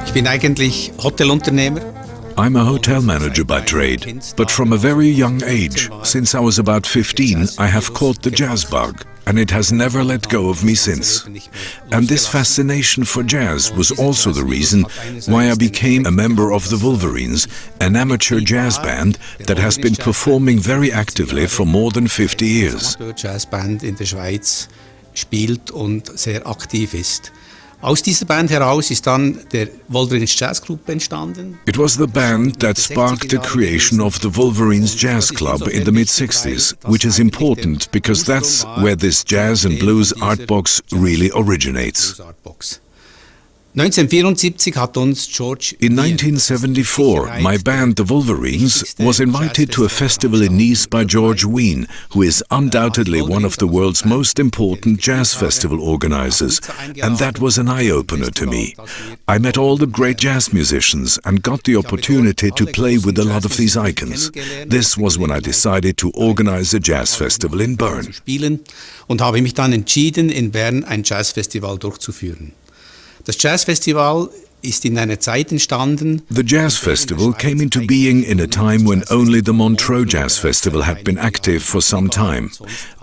Ich bin eigentlich Hotelunternehmer. I'm a hotel manager by trade, but from a very young age, since I was about 15, I have caught the jazz bug, and it has never let go of me since. And this fascination for jazz was also the reason why I became a member of the Wolverines, an amateur jazz band that has been performing very actively for more than 50 years. Jazzband in der Schweiz spielt und sehr aktiv ist. Aus dieser Band heraus ist dann der Wolverines Jazz Club entstanden. It was the band that sparked the creation of the Wolverines Jazz Club in the mid-60s, which is important because that's where this jazz and blues art box really originates. In 1974, my band, the Wolverines, was invited to a festival in Nice by George Wein, who is undoubtedly one of the world's most important jazz festival organizers, and that was an eye-opener to me. I met all the great jazz musicians and got the opportunity to play with a lot of these icons. This was when I decided to organize a jazz festival in Bern. Und habe mich dann entschieden, in Bern ein Jazzfestival durchzuführen. Das Jazzfestival ist in einer Zeit entstanden. The Jazz Festival came into being in a time when only the Montreux Jazz Festival had been active for some time.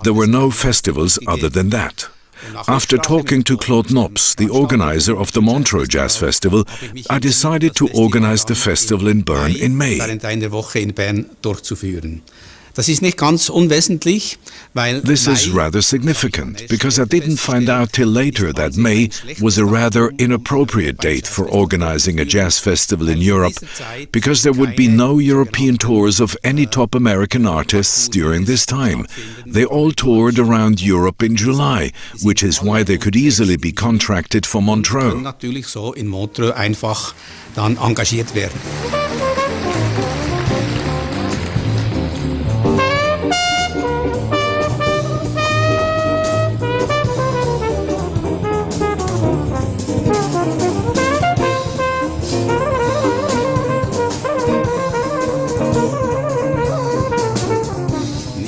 There were no festivals other than that. After talking to Claude Knops, the organizer of the Montreux Jazz Festival, I decided to organize the festival in Bern in May. Während einer Woche in Bern durchzuführen. Das ist nicht ganz unwesentlich, weil This is rather significant, because I didn't find out till later that May was a rather inappropriate date for organizing a jazz festival in Europe, because there would be no European tours of any top American artists during this time. They all toured around Europe in July, which is why they could easily be contracted for Montreux. Natürlich so in Montreux einfach dann engagiert werden.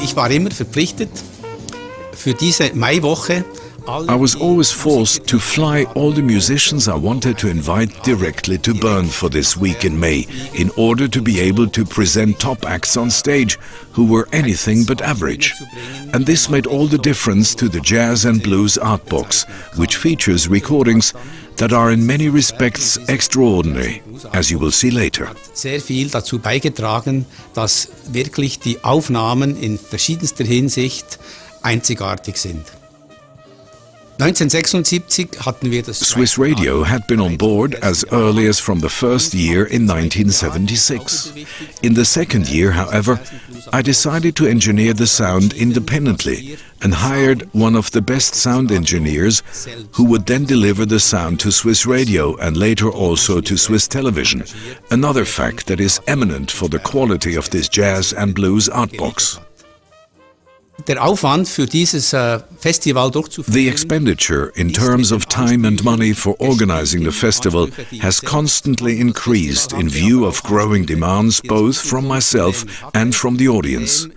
Ich war immer verpflichtet, für diese Maiwoche I was always forced to fly all the musicians I wanted to invite directly to Bern for this week in May, in order to be able to present top acts on stage who were anything but average. And this made all the difference to the Jazz and Blues Art Box, which features recordings that are in many respects extraordinary, as you will see later. Sehr viel dazu beigetragen, dass wirklich die Aufnahmen in verschiedenster Hinsicht einzigartig sind. 1976 hatten wir das Swiss Radio had been on board as early as from the first year in 1976. In the second year, however, I decided to engineer the sound independently and hired one of the best sound engineers who would then deliver the sound to Swiss Radio and later also to Swiss Television, another fact that is eminent for the quality of this jazz and blues art box. Der Aufwand für dieses Festival durchzuführen. The expenditure in terms of time and money for organizing the festival has constantly increased in view of growing demands both from myself and from the audience.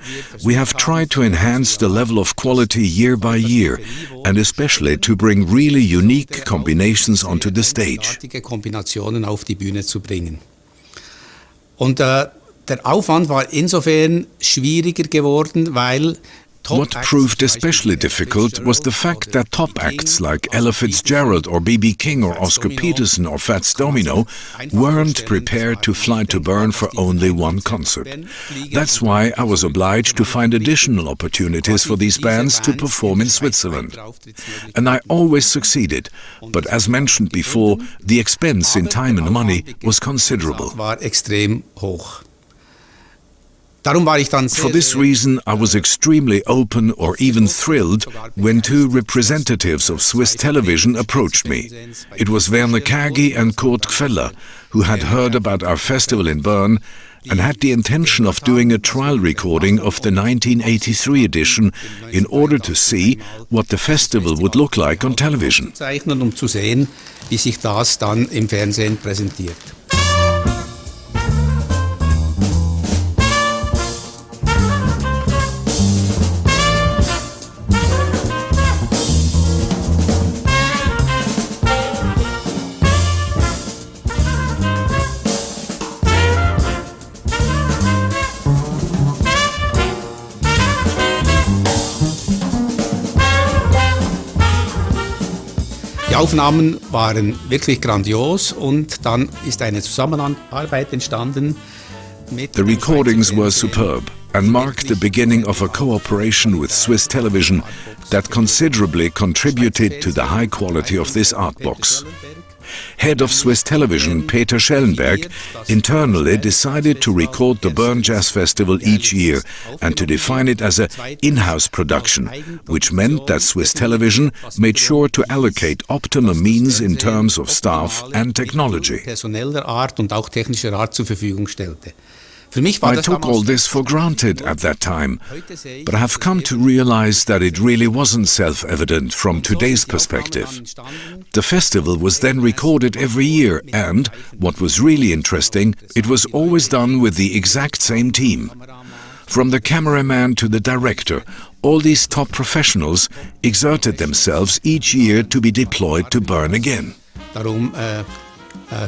We have tried to enhance the level of quality year by year, and especially to bring really unique combinations onto the stage. Kombinationen auf die Bühne zu bringen. Und der Aufwand war insofern schwieriger geworden, weil What proved especially difficult was the fact that top acts like Ella Fitzgerald or B.B. King or Oscar Peterson or Fats Domino weren't prepared to fly to Bern for only one concert. That's why I was obliged to find additional opportunities for these bands to perform in Switzerland. And I always succeeded, but as mentioned before, the expense in time and money was considerable. War extrem hoch. For this reason, I was extremely open or even thrilled when two representatives of Swiss television approached me. It was Werner Kagi and Kurt Gfeller, who had heard about our festival in Bern and had the intention of doing a trial recording of the 1983 edition in order to see what the festival would look like on television. Um zu sehen, wie sich das dann im Fernsehen präsentiert. Die Aufnahmen waren wirklich grandios und dann ist eine Zusammenarbeit entstanden mit The recordings were superb and marked the beginning of a cooperation with Swiss Television that considerably contributed to the high quality of this art box. Head of Swiss Television, Peter Schellenberg, internally decided to record the Bern Jazz Festival each year and to define it as an in-house production, which meant that Swiss Television made sure to allocate optimum means in terms of staff and technology. Personeller Art und auch technischer Art zur Verfügung stellte. I took all this for granted at that time, but I have come to realize that it really wasn't self-evident from today's perspective. The festival was then recorded every year and, what was really interesting, it was always done with the exact same team. From the cameraman to the director, all these top professionals exerted themselves each year to be deployed to Bern again. Darum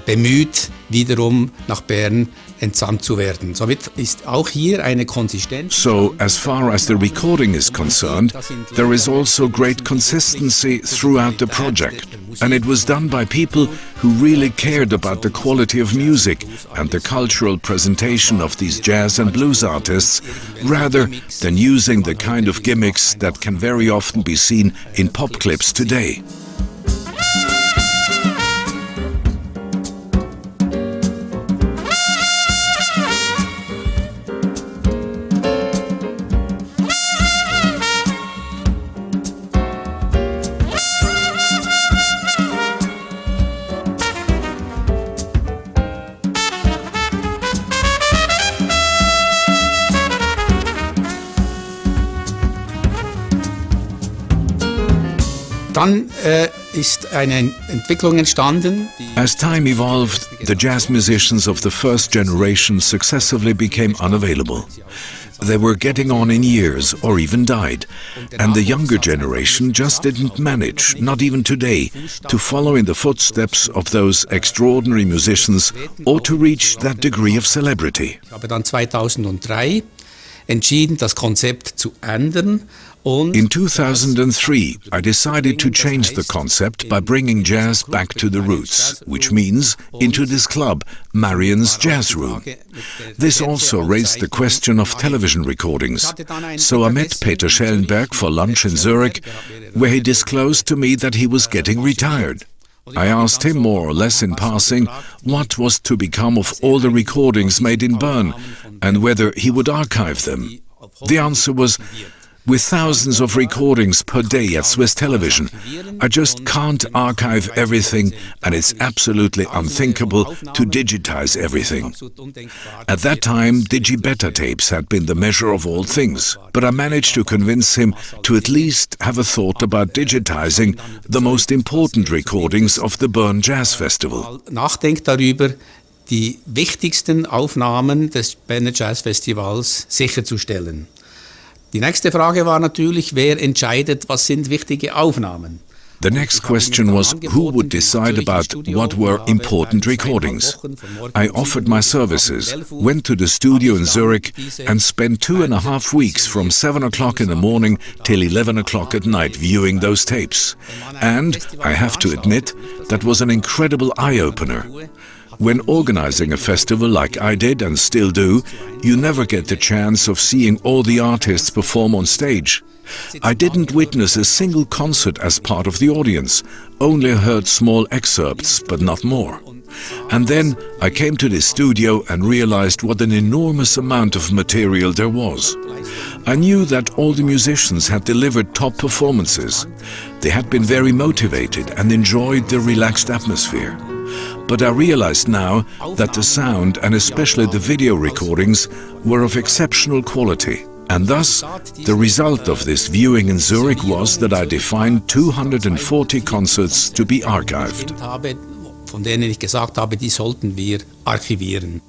bemüht, wiederum nach Bern entsandt zu werden. Somit ist auch hier eine Konsistenz. So, as far as the recording is concerned, there is also great consistency throughout the project. And it was done by people who really cared about the quality of music and the cultural presentation of these jazz and blues artists, rather than using the kind of gimmicks that can very often be seen in pop clips today. Dann ist eine Entwicklung entstanden. As time evolved, the jazz musicians of the first generation successively became unavailable. They were getting on in years or even died, and the younger generation just didn't manage, not even today, to follow in the footsteps of those extraordinary musicians or to reach that degree of celebrity. Ich habe dann 2003 entschieden, das Konzept zu ändern. In 2003, I decided to change the concept by bringing jazz back to the roots, which means into this club, Marion's Jazz Room. This also raised the question of television recordings. So I met Peter Schellenberg for lunch in Zurich, where he disclosed to me that he was getting retired. I asked him more or less in passing what was to become of all the recordings made in Bern and whether he would archive them. The answer was, with thousands of recordings per day at Swiss Television, I just can't archive everything, and it's absolutely unthinkable to digitize everything. At that time, DigiBeta tapes had been the measure of all things, but I managed to convince him to at least have a thought about digitizing the most important recordings of the Bern Jazz Festival. Nachdenkt darüber, die wichtigsten Aufnahmen des Berner Jazz Festivals sicherzustellen. Die nächste Frage war natürlich, wer entscheidet, was sind wichtige Aufnahmen? The next question was who would decide about what were important recordings. I offered my services, went to the studio in Zurich and spent 2.5 weeks from 7 o'clock in the morning till 11 o'clock at night viewing those tapes. And, I have to admit, that was an incredible eye-opener. When organizing a festival like I did and still do, you never get the chance of seeing all the artists perform on stage. I didn't witness a single concert as part of the audience, only heard small excerpts, but not more. And then I came to the studio and realized what an enormous amount of material there was. I knew that all the musicians had delivered top performances. They had been very motivated and enjoyed the relaxed atmosphere. But I realized now that the sound, and especially the video recordings, were of exceptional quality. And thus, the result of this viewing in Zurich was that I defined 240 concerts to be archived. Von denen ich gesagt habe, die sollten wir archivieren.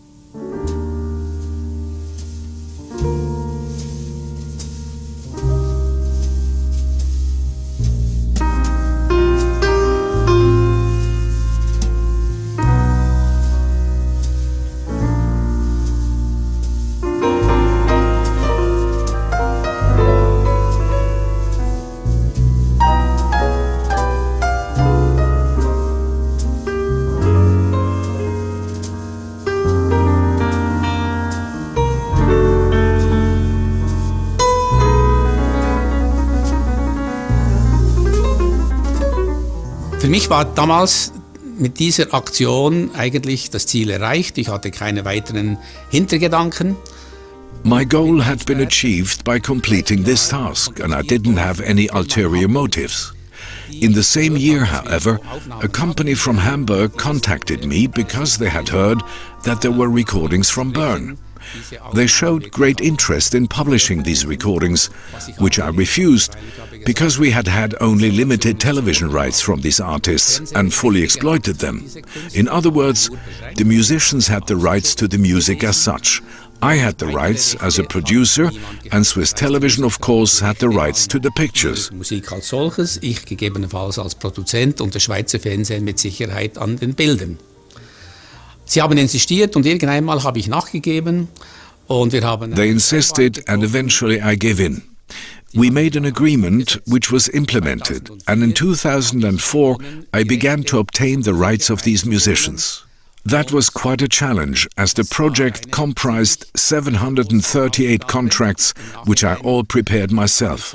Für mich war damals mit dieser Aktion eigentlich das Ziel erreicht. Ich hatte keine weiteren Hintergedanken. My goal had been achieved by completing this task, and I didn't have any ulterior motives. In the same year, however, a company from Hamburg contacted me because they had heard that there were recordings from Bern. They showed great interest in publishing these recordings, which I refused because we had had only limited television rights from these artists and fully exploited them. In other words, the musicians had the rights to the music as such. I had the rights as a producer, and Swiss Television, of course, had the rights to the pictures. Musik als solches, ich gegebenenfalls als Produzent und der Schweizer Fernsehen mit Sicherheit an den Bildern. Sie haben insistiert und irgendwann mal habe ich nachgegeben und wir haben... They insisted and eventually I gave in. We made an agreement which was implemented, and in 2004 I began to obtain the rights of these musicians. That was quite a challenge, as the project comprised 738 contracts, which I all prepared myself.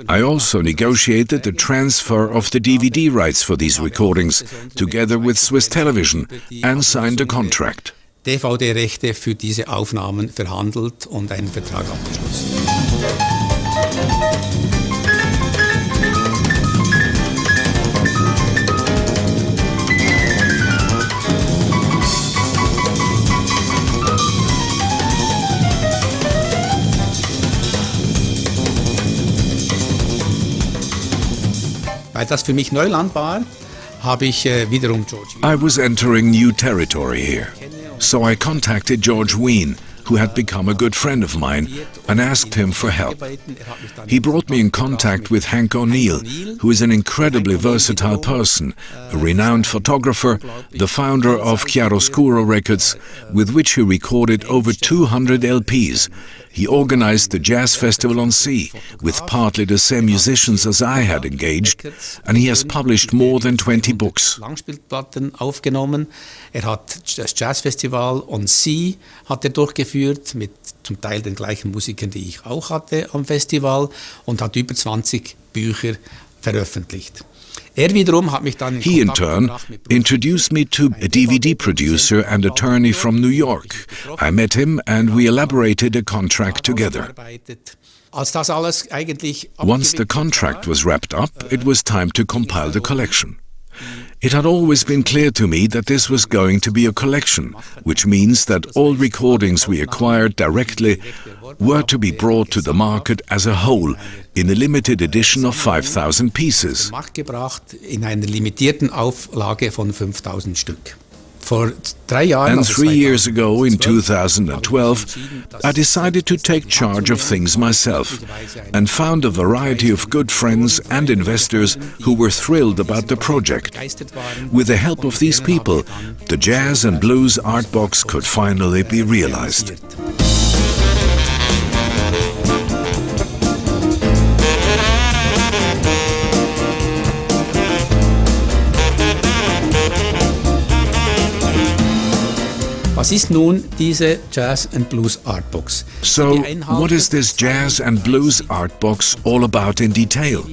I also negotiated the transfer of the DVD rights for these recordings, together with Swiss Television, and signed a contract. DVD-Rechte für diese Aufnahmen verhandelt und einen Vertrag abgeschlossen. Weil das für mich Neuland war, habe ich wiederum George Wein. I was entering new territory here, so I contacted George Wein, who had become a good friend of mine, and asked him for help. He brought me in contact with Hank O'Neill, who is an incredibly versatile person, a renowned photographer, the founder of Chiaroscuro Records, with which he recorded over 200 LPs. He organized the Jazz Festival on Sea, with partly the same musicians as I had engaged, and he has published more than 20 books. Langspielplatten aufgenommen. Hat das Jazz Festival on Sea hat durchgeführt, mit zum Teil den gleichen Musikern, die ich auch hatte am Festival, und hat über 20 Bücher veröffentlicht. Er wiederum hat mich dann He in turn introduced me to a DVD producer and attorney from New York. I met him and we elaborated a contract together. Once the contract was wrapped up, it was time to compile the collection. It had always been clear to me that this was going to be a collection, which means that all recordings we acquired directly were to be brought to the market as a whole in a limited edition of 5,000 pieces. In einer limitierten Auflage von 5,000 Stück. And 3 years ago, in 2012, I decided to take charge of things myself and found a variety of good friends and investors who were thrilled about the project. With the help of these people, the Jazz and Blues Art Box could finally be realized. Was ist nun diese Jazz and Blues Art Box? So, what is this Jazz and Blues Art Box all about in detail?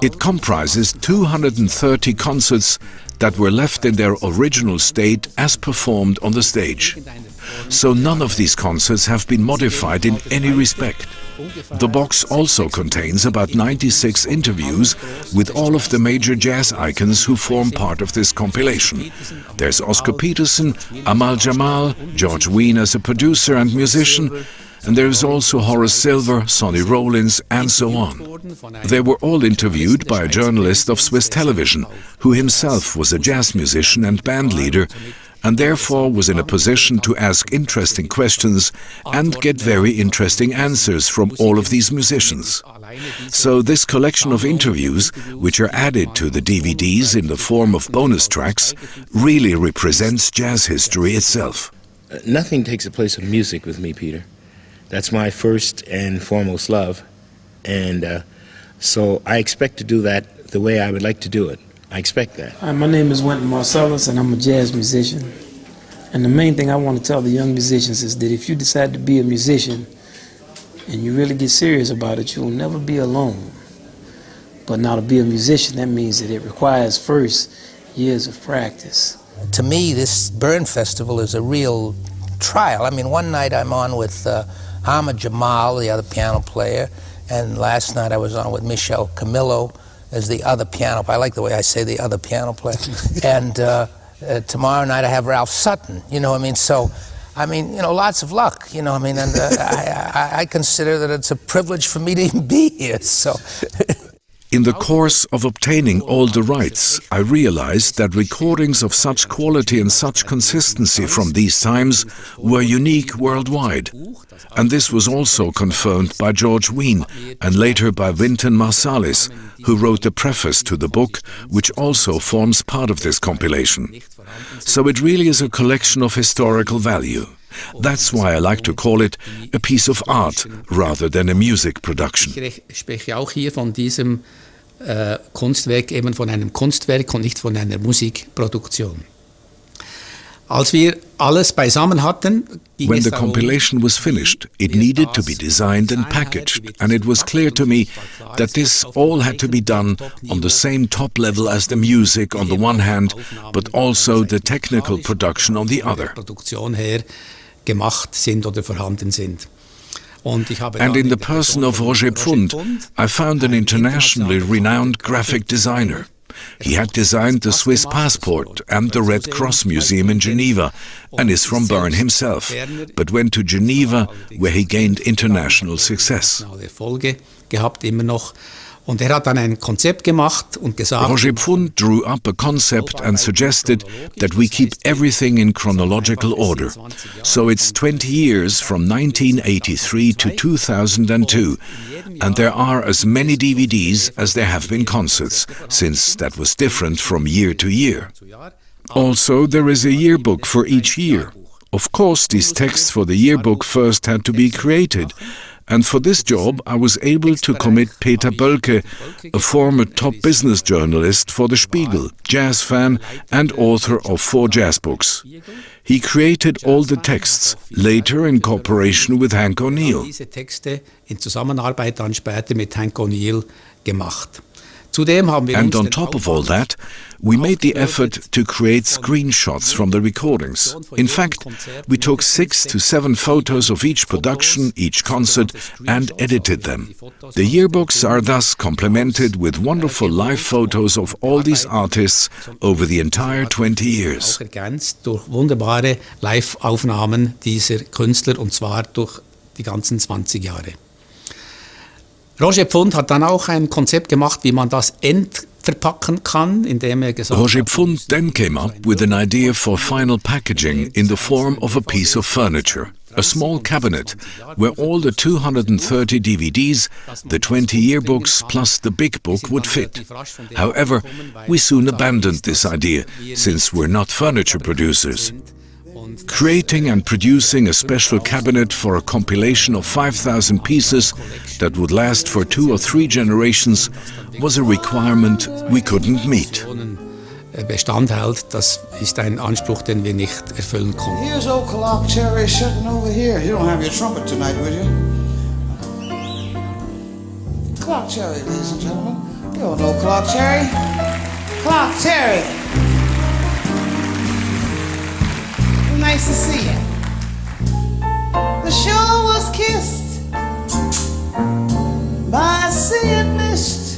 It comprises 230 concerts that were left in their original state as performed on the stage. So none of these concerts have been modified in any respect. The box also contains about 96 interviews with all of the major jazz icons who form part of this compilation. There's Oscar Peterson, Amal Jamal, George Wein as a producer and musician, and there is also Horace Silver, Sonny Rollins, and so on. They were all interviewed by a journalist of Swiss Television, who himself was a jazz musician and band leader, and therefore was in a position to ask interesting questions and get very interesting answers from all of these musicians. So this collection of interviews, which are added to the DVDs in the form of bonus tracks, really represents jazz history itself. Nothing takes the place of music with me, Peter. That's my first and foremost love, and so I expect to do that the way I would like to do it. I expect that. Hi, my name is Wynton Marsalis, and I'm a jazz musician. And the main thing I want to tell the young musicians is that if you decide to be a musician and you really get serious about it, you will never be alone. But now to be a musician, that means that it requires first years of practice. To me, this Bern Festival is a real trial. I mean, one night I'm on with Ahmad Jamal, the other piano player, and last night I was on with Michel Camillo as the other piano player. I like the way I say the other piano player. And tomorrow night I have Ralph Sutton, you know what I mean? So, I mean, you know, lots of luck, you know what I mean? And I consider that it's a privilege for me to even be here, so... In the course of obtaining all the rights, I realized that recordings of such quality and such consistency from these times were unique worldwide. And this was also confirmed by George Wein and later by Wynton Marsalis, who wrote the preface to the book, which also forms part of this compilation. So it really is a collection of historical value. That's why I like to call it a piece of art rather than a music production. Ich spreche auch hier von diesem Kunstwerk, eben von einem Kunstwerk und nicht von einer Musikproduktion. Als wir alles beisammen hatten, when the compilation was finished, it needed to be designed and packaged, and it was clear to me that this all had to be done on the same top level as the music on the one hand, but also the technical production on the other. Produktion her gemacht sind oder vorhanden sind. And in the person of Roger Pfund, I found an internationally renowned graphic designer. He had designed the Swiss passport and the Red Cross Museum in Geneva and is from Bern himself, but went to Geneva where he gained international success. Und hat dann ein Konzept gemacht und gesagt, Roger Pfund drew up a concept and suggested that we keep everything in chronological order. So it's 20 years from 1983 to 2002, and there are as many DVDs as there have been concerts, since that was different from year to year. Also, there is a yearbook for each year. Of course, these texts for the yearbook first had to be created. And for this job, I was able to commit Peter Bölke, a former top business journalist for The Spiegel, jazz fan and author of 4 jazz books. He created all the texts, later in cooperation with Hank O'Neill. Diese Texte in Zusammenarbeit dann später mit Hank O'Neill gemacht. And on top of all that, we made the effort to create screenshots from the recordings. In fact, we took 6 to 7 photos of each production, each concert, and edited them. The yearbooks are thus complemented with wonderful live photos of all these artists over the entire 20 years. Ergänzt durch wunderbare Live-Aufnahmen dieser Künstler, und zwar durch die ganzen 20 Jahre. Roger Pfund hat dann auch ein Konzept gemacht, wie man das verpacken kann, indem gesagt Roger Pfund then came up with an idea for final packaging in the form of a piece of furniture, a small cabinet, where all the 230 DVDs, the 20 yearbooks plus the big book would fit. However, we soon abandoned this idea, since we're not furniture producers. Creating and producing a special cabinet for a compilation of 5,000 pieces that would last for 2 or 3 generations was a requirement we couldn't meet. Bestand hält, das ist ein Anspruch, den wir nicht erfüllen konnten. Here's old Clock Cherry sitting over here. You don't have your trumpet tonight, will you? Clock Cherry, ladies and gentlemen. You don't know Clock Cherry. Clock Cherry. Nice to see you. The shore was kissed by a sea of mist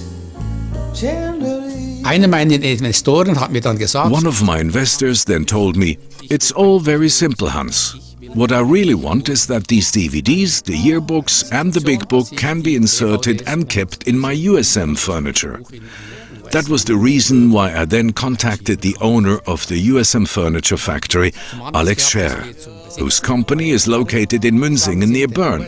tenderly. Einer meiner Investoren hat mir dann gesagt, one of my investors then told me, "It's all very simple, Hans. What I really want is that these DVDs, the yearbooks and the big book can be inserted and kept in my USM furniture." That was the reason why I then contacted the owner of the USM Furniture Factory, Alex Scher, whose company is located in Münsingen near Bern.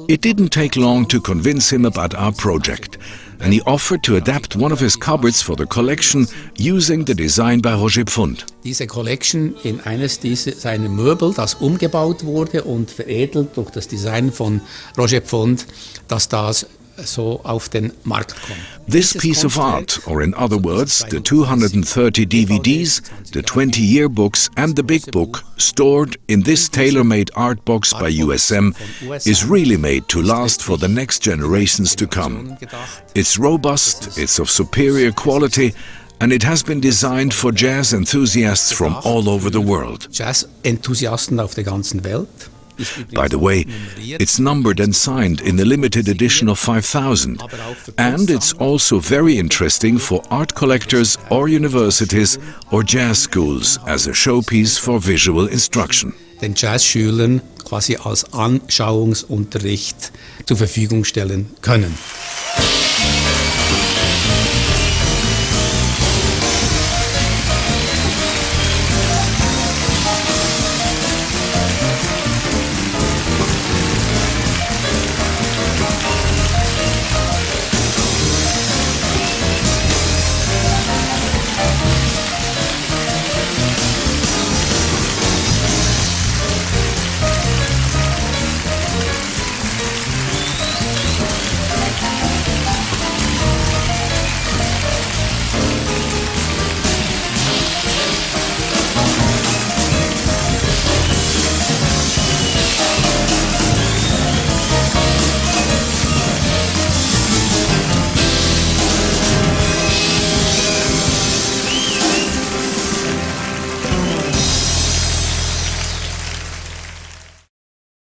It didn't take long to convince him about our project, and he offered to adapt one of his cupboards for the collection using the design by Roger Pfund. Diese Collection in eines seiner Möbel, das umgebaut wurde und veredelt durch das Design von Roger Pfund, dass das so auf den Markt kommt. This piece of art, or in other words, the 230 DVDs, the 20 yearbooks and the big book, stored in this tailor-made art box by USM, is really made to last for the next generations to come. It's robust, it's of superior quality, and it has been designed for jazz enthusiasts from all over the world. Jazz-Enthusiasten auf der ganzen Welt. By the way, it's numbered and signed in the limited edition of 5,000, and it's also very interesting for art collectors or universities or jazz schools as a showpiece for visual instruction. Den Jazzschülern quasi als Anschauungsunterricht zur Verfügung stellen können.